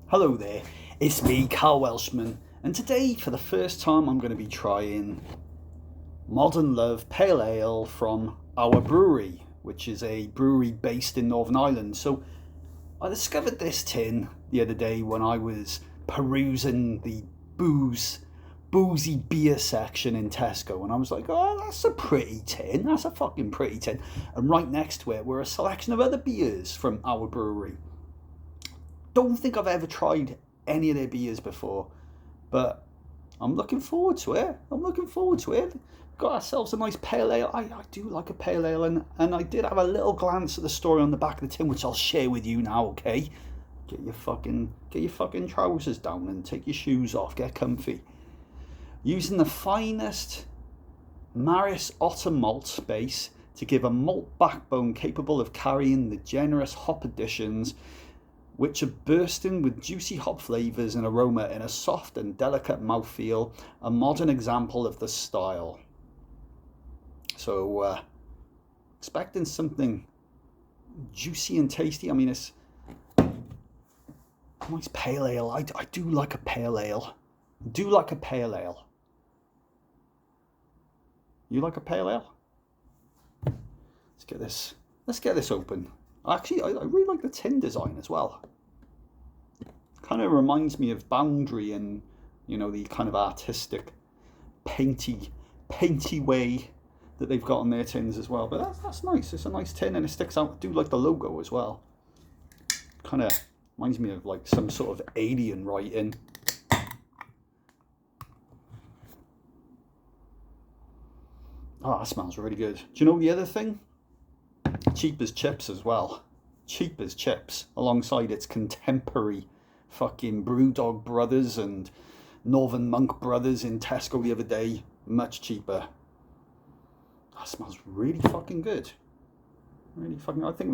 Hello there, it's me, Carl Welshman, and today, for the first time, I'm going to be trying Modern Love Pale Ale from Our Brewery, which is a brewery based in Northern Ireland. So, I discovered this tin the other day when I was perusing the boozy beer section in Tesco, and I was like, oh, that's a pretty tin, that's a fucking pretty tin. And right next to it were a selection of other beers from Our Brewery. Don't think I've ever tried any of their beers before, but I'm looking forward to it. Got ourselves a nice pale ale. I do like a pale ale, and I did have a little glance at the story on the back of the tin, which I'll share with you now. Okay, get your fucking trousers down and take your shoes off. Get comfy. Using the finest Maris Otter malt base to give a malt backbone capable of carrying the generous hop additions which are bursting with juicy hop flavours and aroma in a soft and delicate mouthfeel, a modern example of the style. So, expecting something juicy and tasty. I mean, it's a nice pale ale. I do like a pale ale. You like a pale ale? Let's get this open. Actually, I really like the tin design as well. Kind of reminds me of Boundary and, the kind of artistic, painty way that they've got on their tins as well. But that's nice. It's a nice tin and it sticks out. I do like the logo as well. Kind of reminds me of like some sort of alien writing. Oh, that smells really good. Do you know the other thing? Cheap as chips as well. Cheap as chips, alongside its contemporary fucking Brewdog Brothers and Northern Monk Brothers in Tesco the other day. Much cheaper. That smells really fucking good. I think it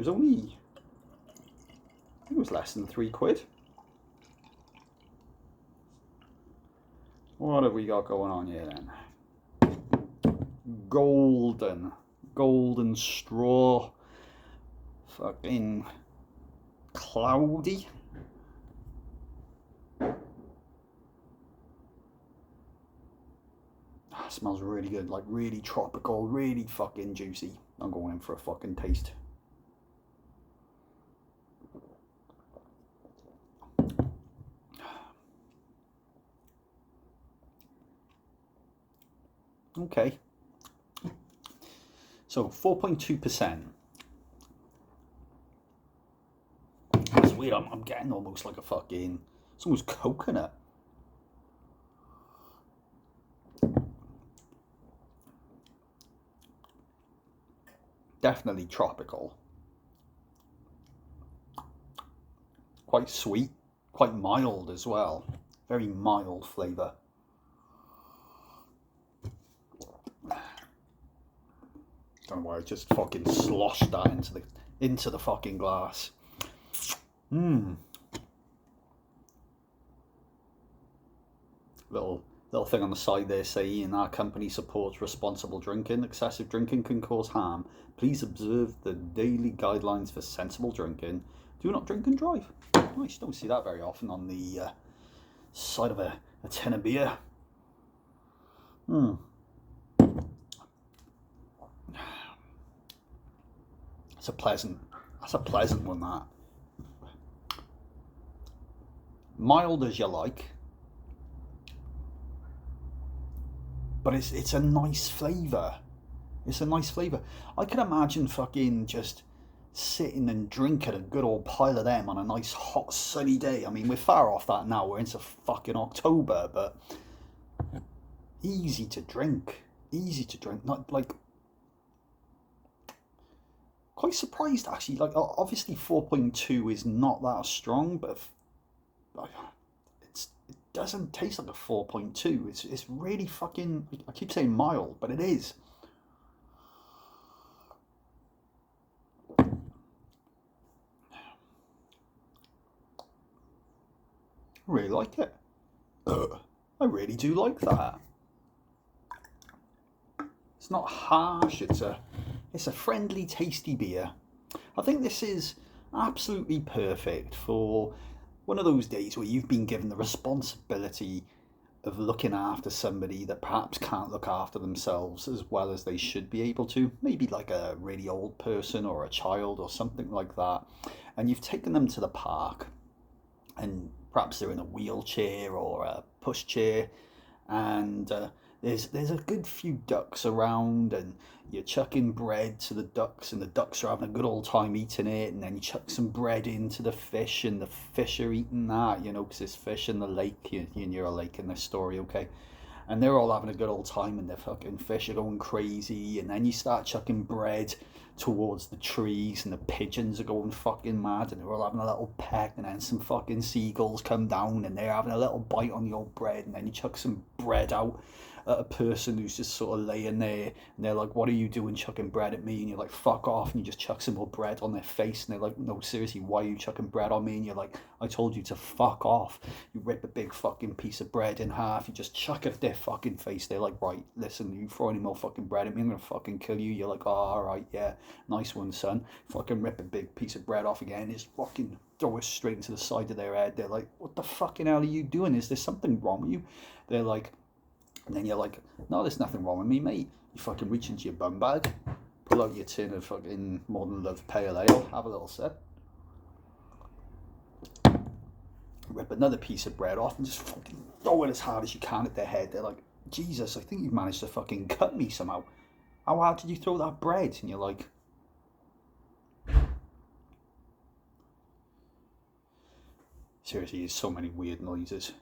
was less than £3. What have we got going on here then? Golden straw, fucking cloudy. Smells really good, like really tropical, really fucking juicy. I'm going in for a fucking taste. Okay. So 4.2%. It's weird, I'm getting almost like it's almost coconut. Definitely tropical. Quite sweet, quite mild as well. Very mild flavour. Don't know why I just fucking sloshed that into the fucking glass. Little thing on the side there saying our company supports responsible drinking. Excessive drinking can cause harm. Please observe the daily guidelines for sensible drinking. Do not drink and drive. Nice, don't see that very often on the side of a tin of beer. That's a pleasant one, that. Mild as you like. But it's a nice flavour. I can imagine fucking just sitting and drinking a good old pile of them on a nice hot sunny day. I mean, we're far off that now. We're into fucking October, but easy to drink. Not like quite surprised actually. Like obviously 4.2 is not that strong, but it doesn't taste like a 4.2. It's really fucking. I keep saying mild, but it is. I really like it. I really do like that. It's not harsh. It's a friendly, tasty beer. I think this is absolutely perfect for one of those days where you've been given the responsibility of looking after somebody that perhaps can't look after themselves as well as they should be able to, maybe like a really old person or a child or something like that, and you've taken them to the park, and perhaps they're in a wheelchair or a pushchair, and there's a good few ducks around, and you're chucking bread to the ducks, and the ducks are having a good old time eating it, and then you chuck some bread into the fish, and the fish are eating that, you know, because there's fish in the lake. You're a lake in this story, okay? And they're all having a good old time, and the fucking fish are going crazy, and then you start chucking bread towards the trees, and the pigeons are going fucking mad, and they're all having a little peck, and then some fucking seagulls come down, and they're having a little bite on the old bread, and then you chuck some bread out at a person who's just sort of laying there, and they're like, what are you doing chucking bread at me? And you're like, fuck off, and you just chuck some more bread on their face, and they're like, no, seriously, why are you chucking bread on me? And you're like, I told you to fuck off. You rip a big fucking piece of bread in half, you just chuck it at their fucking face. They're like, right, listen, you throw any more fucking bread at me, I'm gonna fucking kill you. You're like, oh, alright, yeah, nice one, son. Fucking rip a big piece of bread off again, just fucking throw it straight into the side of their head. They're like, what the fucking hell are you doing? Is there something wrong with you? They're like, and then you're like, no, there's nothing wrong with me, mate. You fucking reach into your bum bag, pull out your tin of fucking Modern Love Pale Ale, have a little sip, rip another piece of bread off, and just fucking throw it as hard as you can at their head. They're like, Jesus, I think you've managed to fucking cut me somehow. How hard did you throw that bread? And you're like, seriously, there's so many weird noises.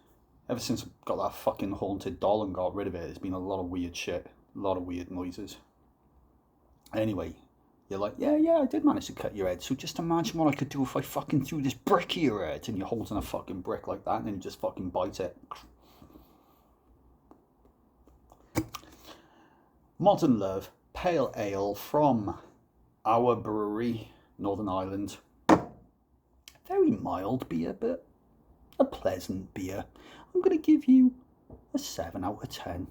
Ever since I got that fucking haunted doll and got rid of it, there's been a lot of weird shit, a lot of weird noises. Anyway, you're like, yeah, I did manage to cut your head, so just imagine what I could do if I fucking threw this brick at your head, and you're holding a fucking brick like that, and then you just fucking bite it. Modern Love Pale Ale from Our Brewery, Northern Ireland. Very mild beer, but a pleasant beer. I'm going to give you a 7 out of 10.